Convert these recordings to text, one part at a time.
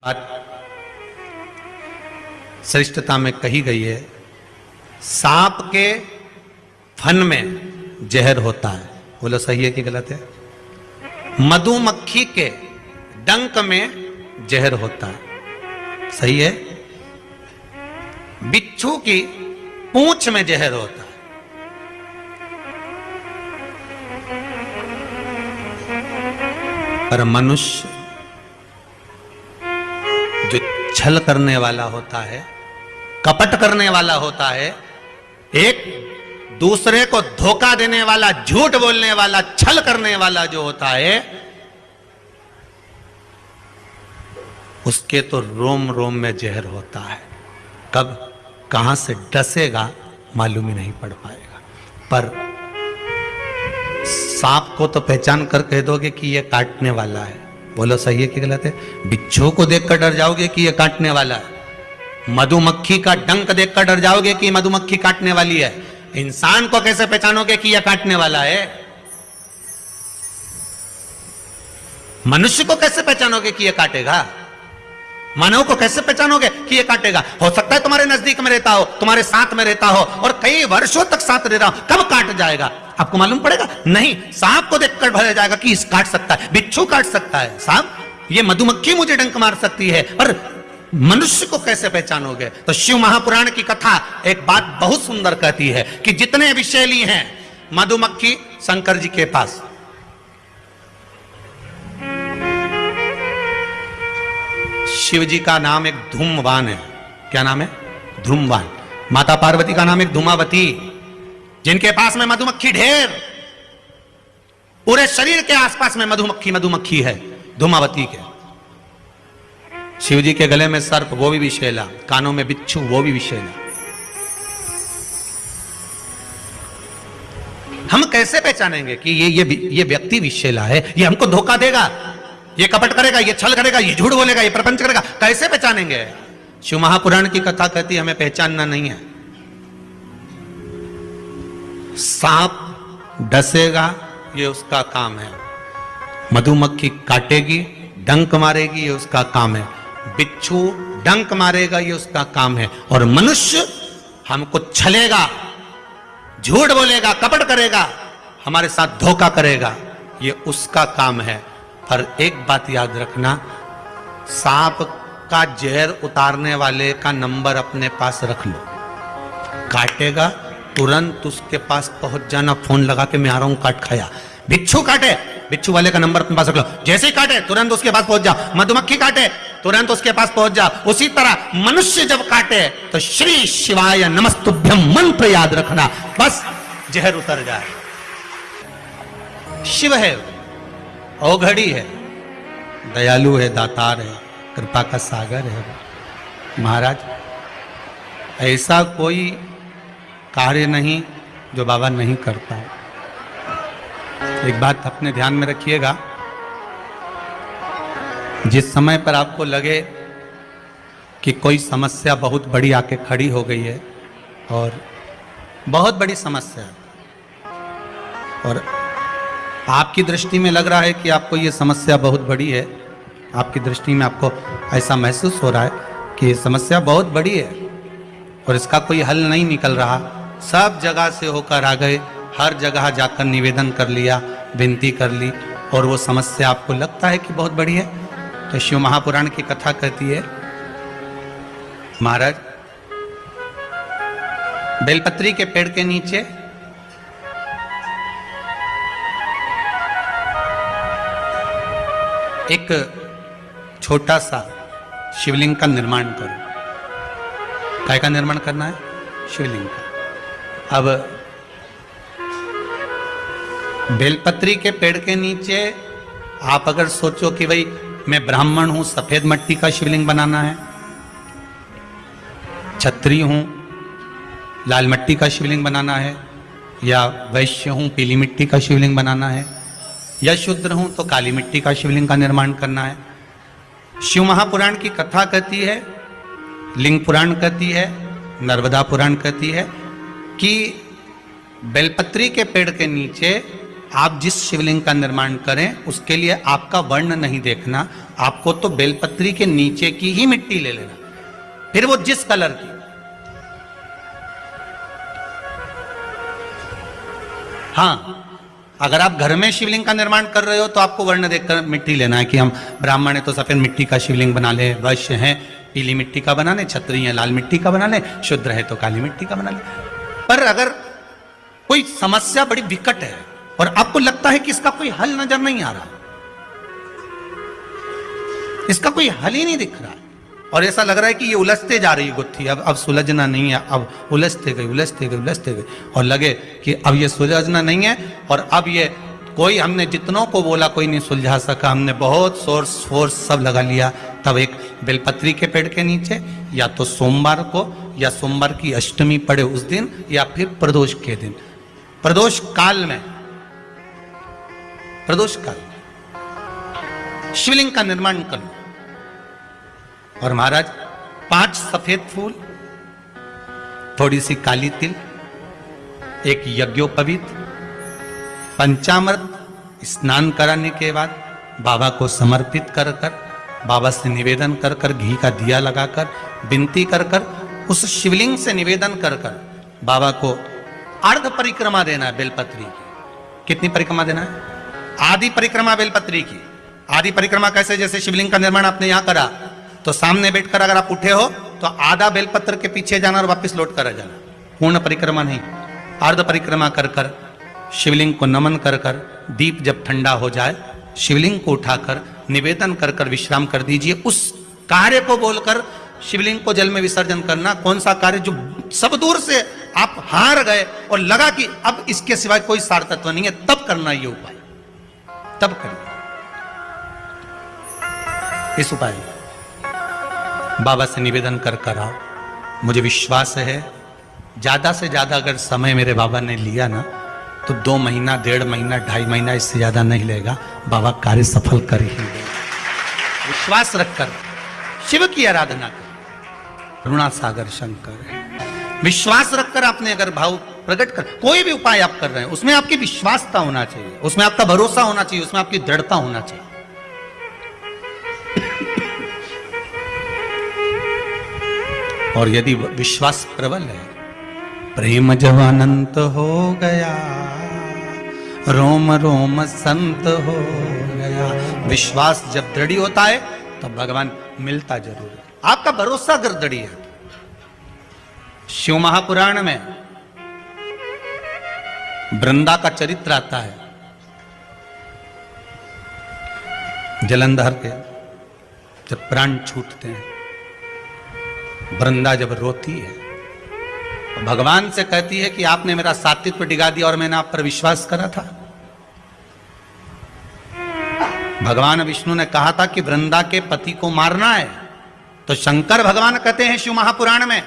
बात श्रेष्ठता में कही गई है। सांप के फन में जहर होता है, बोलो सही है कि गलत है? मधुमक्खी के डंक में जहर होता है, सही है? बिच्छू की पूंछ में जहर होता है। पर मनुष्य जो छल करने वाला होता है, कपट करने वाला होता है, एक दूसरे को धोखा देने वाला, झूठ बोलने वाला, छल करने वाला जो होता है, उसके तो रोम रोम में जहर होता है। कब कहां से डसेगा मालूम ही नहीं पड़ पाएगा। पर सांप को तो पहचान कर कह दोगे कि यह काटने वाला है, बोलो सही है कि गलत है? बिच्छू को देखकर डर जाओगे कि यह काटने वाला है। मधुमक्खी का डंक देखकर डर जाओगे कि मधुमक्खी काटने वाली है। इंसान को कैसे पहचानोगे कि यह काटने वाला है? मनुष्य को कैसे पहचानोगे कि यह काटेगा? मानव को कैसे पहचानोगे कि यह काटेगा? हो सकता है तुम्हारे नजदीक में रहता हो, तुम्हारे साथ में रहता हो और कई वर्षों तक साथ रह रहा हो, कब काट जाएगा आपको मालूम पड़ेगा? नहीं, सांप को देखकर भर जाएगा कि इस काट सकता है, बिच्छू काट सकता है, सांप, ये मधुमक्खी मुझे डंक मार सकती है, पर मनुष्य को कैसे पहचानोगे? तो शिव महापुराण की कथा एक बात बहुत सुंदर कहती है कि जितने विषैली हैं मधुमक्खी शंकर जी के पास, शिव जी का नाम एक धूमवान है। क्या नाम है? धूमवान। माता पार्वती का नाम एक धूमावती, जिनके पास में मधुमक्खी ढेर, पूरे शरीर के आसपास में मधुमक्खी है, धूमावती के। शिव जी के गले में सर्प, वो भी विषैला, कानों में बिच्छू, वो भी विषैला। हम कैसे पहचानेंगे कि ये व्यक्ति विषैला है, ये हमको धोखा देगा, ये कपट करेगा, ये छल करेगा, ये झूठ बोलेगा, ये प्रपंच करेगा? कैसे पहचानेंगे? शिव महापुराण की कथा कहती है हमें पहचानना नहीं है। सांप डसेगा, ये उसका काम है। मधुमक्खी काटेगी, डंक मारेगी, ये उसका काम है। बिच्छू डंक मारेगा, ये उसका काम है। और मनुष्य हमको छलेगा, झूठ बोलेगा, कपट करेगा, हमारे साथ धोखा करेगा, ये उसका काम है। पर एक बात याद रखना, सांप का जहर उतारने वाले का नंबर अपने पास रख लो। काटेगा तुरंत उसके पास पहुंच जाना, फोन लगा के मैं आ रहा हूं, काट खाया। बिच्छू काटे, बिच्छू वाले का नंबर अपने पास रख लो, जैसे ही काटे तुरंत उसके पास पहुंच जाओ। मधुमक्खी काटे तुरंत उसके पास पहुंच जाओ। उसी तरह मनुष्य जब काटे तो श्री शिवाय नमस्तुभ्यम मंत्र याद रखना, बस जहर उतर जाए। शिव है, औघड़ी है, दयालु है, दातार है, कृपा का सागर है। महाराज, ऐसा कोई कार्य नहीं जो बाबा नहीं करता है। एक बात अपने ध्यान में रखिएगा, जिस समय पर आपको लगे कि कोई समस्या बहुत बड़ी आके खड़ी हो गई है, और बहुत बड़ी समस्या है, और आपकी दृष्टि में लग रहा है कि आपको ये समस्या बहुत बड़ी है, आपकी दृष्टि में आपको ऐसा महसूस हो रहा है कि ये समस्या बहुत बड़ी है और इसका कोई हल नहीं निकल रहा, सब जगह से होकर आ गए, हर जगह जाकर निवेदन कर लिया, विनती कर ली, और वो समस्या आपको लगता है कि बहुत बड़ी है, तो शिव महापुराण की कथा कहती है, महाराज बेलपत्री के पेड़ के नीचे एक छोटा सा शिवलिंग का निर्माण करो। काय का निर्माण करना है? शिवलिंग का। अब बेलपत्री के पेड़ के नीचे आप अगर सोचो कि भाई मैं ब्राह्मण हूं, सफेद मिट्टी का शिवलिंग बनाना है, क्षत्रिय हूं, लाल मिट्टी का शिवलिंग बनाना है, या वैश्य हूं, पीली मिट्टी का शिवलिंग बनाना है, या शूद्र हूं तो काली मिट्टी का शिवलिंग का निर्माण करना है। शिव महापुराण की कथा कहती है, लिंग पुराण कहती है, नर्मदा पुराण कहती है कि बेलपत्री के पेड़ के नीचे आप जिस शिवलिंग का निर्माण करें उसके लिए आपका वर्ण नहीं देखना, आपको तो बेलपत्री के नीचे की ही मिट्टी ले लेना, फिर वो जिस कलर की। हाँ, अगर आप घर में शिवलिंग का निर्माण कर रहे हो तो आपको वर्ण देखकर मिट्टी लेना है कि हम ब्राह्मण है तो सफेद मिट्टी का शिवलिंग बना ले, वैश्य है पीली मिट्टी का बना ले, क्षत्रिय है लाल मिट्टी का बना ले, शूद्र है तो काली मिट्टी का बना ले। पर अगर कोई समस्या बड़ी विकट है और आपको लगता है कि इसका कोई हल नजर नहीं आ रहा, इसका कोई हल ही नहीं दिख रहा और ऐसा लग रहा है कि ये उलझते जा रही है गुत्थी, अब सुलझना नहीं है, अब उलझते गई और लगे कि अब ये सुलझना नहीं है और अब ये कोई, हमने जितनों को बोला कोई नहीं सुलझा सका, हमने बहुत सोर्स फोर्स सब लगा लिया। तब एक बेलपत्री के पेड़ के नीचे या तो सोमवार को या सोमवार की अष्टमी पड़े उस दिन या फिर प्रदोष के दिन, प्रदोष काल में शिवलिंग का निर्माण कर लो। और महाराज 5 सफेद फूल, थोड़ी सी काली तिल, एक यज्ञोपवीत, पंचामृत स्नान कराने के बाद बाबा को समर्पित कर कर, बाबा से निवेदन कर कर, घी का दिया लगाकर विनती कर कर, उस शिवलिंग से निवेदन कर कर बाबा को अर्ध परिक्रमा देना है बेलपत्री की। कितनी परिक्रमा देना है? आधी परिक्रमा बेलपत्री की। आधी परिक्रमा कैसे? जैसे शिवलिंग का निर्माण आपने यहां करा तो सामने बैठकर अगर आप उठे हो तो आधा बेलपत्र के पीछे जाना और वापस लौट कर आ जाना, पूर्ण परिक्रमा नहीं, अर्ध परिक्रमा कर कर शिवलिंग को नमन कर कर, दीप जब ठंडा हो जाए शिवलिंग को उठाकर निवेदन कर कर विश्राम कर दीजिए। उस कार्य को बोलकर शिवलिंग को जल में विसर्जन करना। कौन सा कार्य? जो सब दूर से आप हार गए और लगा कि अब इसके सिवाय कोई सार तत्व नहीं है, तब करना ये उपाय, तब करिए इस उपाय। बाबा से निवेदन कर कर आओ। मुझे विश्वास है ज्यादा से ज्यादा अगर समय मेरे बाबा ने लिया ना तो 2 महीना, 1.5 महीना, 2.5 महीना, इससे ज्यादा नहीं लेगा। बाबा कार्य सफल कर ही देगा। विश्वास रखकर शिव की आराधना कर, करुणा सागर शंकर, विश्वास रखकर आपने अगर भाव प्रकट कर, कोई भी उपाय आप कर रहे हैं उसमें आपकी विश्वासता होना चाहिए, उसमें आपका भरोसा होना चाहिए, उसमें आपकी दृढ़ता होना चाहिए। और यदि विश्वास प्रबल है, प्रेम जब अनंत हो गया, रोम रोम संत हो गया। विश्वास जब दृढ़ होता है तब भगवान मिलता जरूर है। आपका भरोसा अगर दृढ़ है। शिव महापुराण में वृंदा का चरित्र आता है। जलंधर के जब प्राण छूटते हैं, वृंदा जब रोती है भगवान से कहती है कि आपने मेरा सात्वित्व डिगा दिया और मैंने आप पर विश्वास करा था। भगवान विष्णु ने कहा था कि वृंदा के पति को मारना है, तो शंकर भगवान कहते हैं शिव महापुराण में,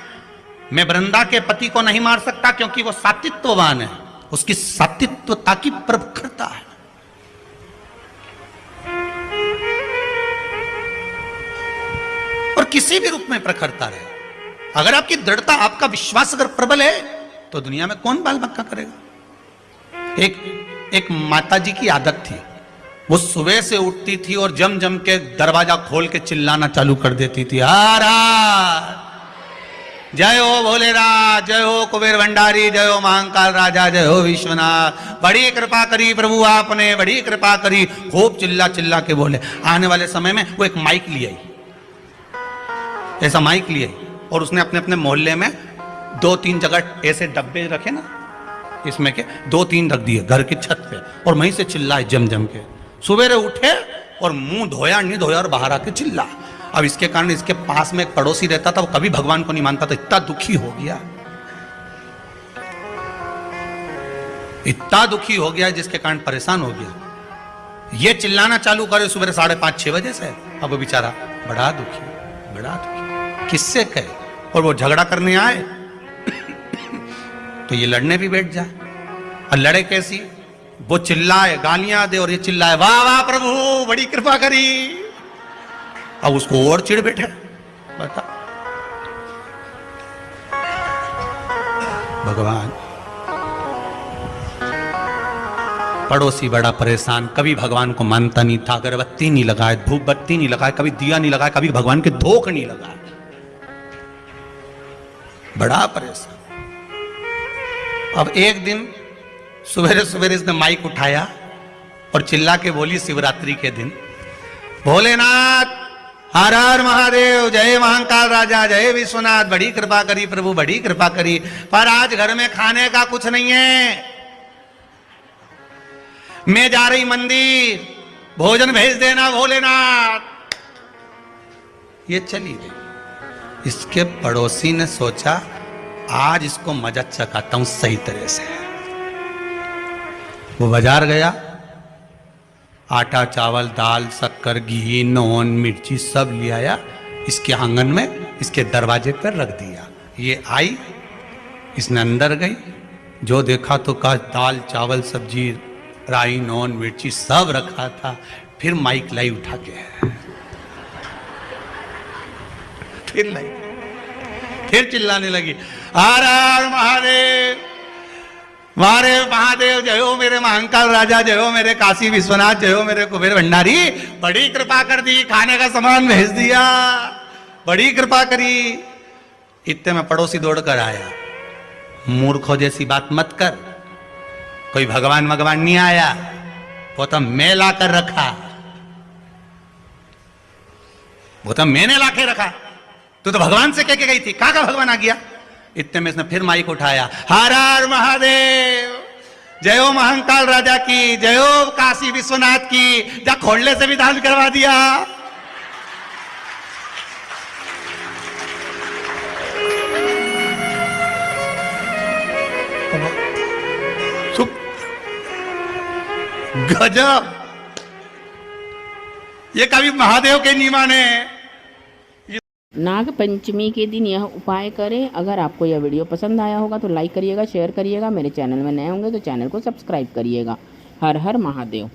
मैं वृंदा के पति को नहीं मार सकता क्योंकि वो सात्वित्ववान है, उसकी सात्वित्वता की प्रखरता है। और किसी भी रूप में प्रखरता रहे। अगर आपकी दृढ़ता, आपका विश्वास अगर प्रबल है तो दुनिया में कौन बाल बक्का करेगा। एक माता जी की आदत थी, वो सुबह से उठती थी और जम जम के दरवाजा खोल के चिल्लाना चालू कर देती थी, जय हो भोलेनाथ, जय हो कुबेर भंडारी, जय हो महाकाल राजा, जय हो विश्वनाथ, बड़ी कृपा करी प्रभु आपने, बड़ी कृपा करी। खूब चिल्ला चिल्ला के बोले। आने वाले समय में वो एक माइक ले आई, ऐसा माइक लिए, और उसने अपने अपने मोहल्ले में 2-3 जगह ऐसे डब्बे रखे ना इसमें के, 2-3 रख दिए घर की छत पे, और वहीं से चिल्लाए जम जम के। सुबह उठे और मुंह धोया नहीं धोया और बाहर आके चिल्ला। अब इसके कारण इसके पास में एक पड़ोसी रहता था, वो कभी भगवान को नहीं मानता था, इतना दुखी हो गया, इतना दुखी हो गया जिसके कारण परेशान हो गया। ये चिल्लाना चालू करे सुबह 5:30-6 बजे से। अब वो बेचारा बड़ा दुखी, बड़ा दुखी, किससे कहे। और वो झगड़ा करने आए तो ये लड़ने भी बैठ जाए। और लड़े कैसी? वो चिल्लाए, गालियां दे, और ये चिल्लाए, वाह वाह प्रभु बड़ी कृपा करी। अब उसको और चिढ़ बैठे। बता भगवान पड़ोसी बड़ा परेशान, कभी भगवान को मानता नहीं था, अगरबत्ती नहीं लगाए, धूप बत्ती नहीं लगाए, कभी दिया नहीं लगाया, कभी भगवान के धोख नहीं लगाए, बड़ा परेशान। अब एक दिन सवेरे सवेरे इसने माइक उठाया और चिल्ला के बोली शिवरात्रि के दिन, भोलेनाथ हर हर महादेव, जय महाकाल राजा, जय विश्वनाथ, बड़ी कृपा करी प्रभु, बड़ी कृपा करी, पर आज घर में खाने का कुछ नहीं है, मैं जा रही मंदिर, भोजन भेज देना भोलेनाथ। ये चली गई। इसके पड़ोसी ने सोचा आज इसको मजा चखाता हूं सही तरह से। वो बाजार गया, आटा चावल दाल शक्कर घी नून मिर्ची सब ले आया, इसके आंगन में इसके दरवाजे पर रख दिया। ये आई, इसने अंदर गई, जो देखा तो कहा दाल चावल सब्जी राई नून मिर्ची सब रखा था। फिर माइक लाई उठा के, फिर लाई, फिर चिल्लाने लगी, हर हर महादेव, मारे महादेव, जय हो मेरे महाकाल राजा, जय हो मेरे काशी विश्वनाथ, जय हो मेरे कुबेर भंडारी, बड़ी कृपा कर दी, खाने का सामान भेज दिया, बड़ी कृपा करी। इतने में पड़ोसी दौड़ कर आया, मूर्खों जैसी बात मत कर, कोई भगवान भगवान नहीं आया, वो तो मैं ला कर रखा, वो तो मैंने ला के रखा, तू तो भगवान से कह के गई थी, कहां का भगवान आ गया। इतने में इसने फिर माइक उठाया, हर हर महादेव, जय हो महाकाल राजा की, जय हो काशी विश्वनाथ की, जा खोलने से भी दान करवा दिया। चुप, गजब, ये कभी महादेव के नहीं माने। नाग पंचमी के दिन यह उपाय करें। अगर आपको यह वीडियो पसंद आया होगा तो लाइक करिएगा, शेयर करिएगा, मेरे चैनल में नए होंगे तो चैनल को सब्सक्राइब करिएगा। हर हर महादेव।